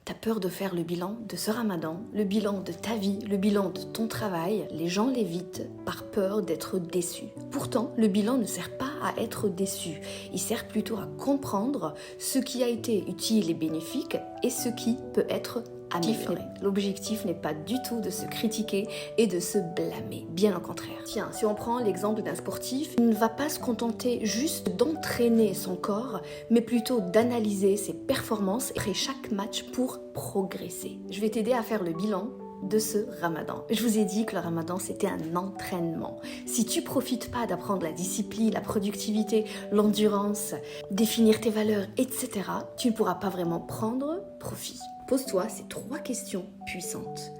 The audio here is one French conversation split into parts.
T'as peur de faire le bilan de ce ramadan, le bilan de ta vie, le bilan de ton travail. Les gens l'évitent par peur d'être déçus. Pourtant, le bilan ne sert pas à être déçu. Il sert plutôt à comprendre ce qui a été utile et bénéfique et ce qui peut être amélioré. L'objectif n'est pas du tout de se critiquer et de se blâmer, bien au contraire. Tiens, si on prend l'exemple d'un sportif, il ne va pas se contenter juste d'entraîner son corps, mais plutôt d'analyser ses performances après chaque match pour progresser. Je vais t'aider à faire le bilan de ce ramadan. Je vous ai dit que le ramadan c'était un entraînement. Si tu profites pas d'apprendre la discipline, la productivité, l'endurance, définir tes valeurs, etc., tu ne pourras pas vraiment prendre profit. Pose-toi ces 3 questions puissantes.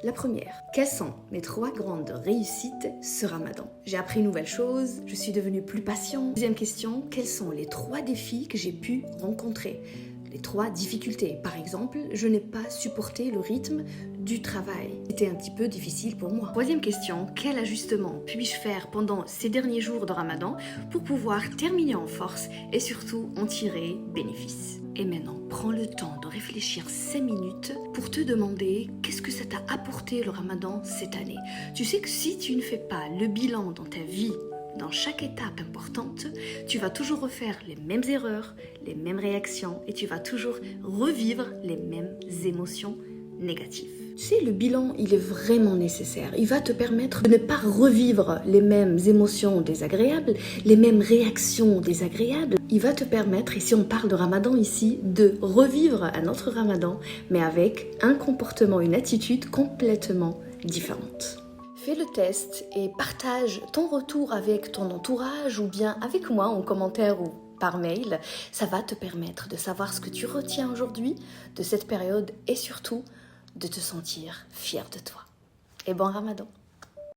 La première, quelles sont mes 3 grandes réussites ce ramadan? J'ai appris une nouvelle chose, je suis devenue plus patient. Deuxième question, quels sont les 3 défis que j'ai pu rencontrer? Les 3 difficultés. Par exemple, je n'ai pas supporté le rythme du travail. C'était un petit peu difficile pour moi. Troisième question, quel ajustement puis-je faire pendant ces derniers jours de Ramadan pour pouvoir terminer en force et surtout en tirer bénéfice? Et maintenant, prends le temps de réfléchir 5 minutes pour te demander qu'est-ce que ça t'a apporté le Ramadan cette année. Tu sais que si tu ne fais pas le bilan dans ta vie, dans chaque étape importante, tu vas toujours refaire les mêmes erreurs, les mêmes réactions et tu vas toujours revivre les mêmes émotions négatives. Tu sais, le bilan, il est vraiment nécessaire. Il va te permettre de ne pas revivre les mêmes émotions désagréables, les mêmes réactions désagréables. Il va te permettre, et si on parle de Ramadan ici, de revivre un autre Ramadan, mais avec un comportement, une attitude complètement différente. Fais le test et partage ton retour avec ton entourage ou bien avec moi en commentaire ou par mail. Ça va te permettre de savoir ce que tu retiens aujourd'hui de cette période et surtout de te sentir fier de toi. Et bon Ramadan!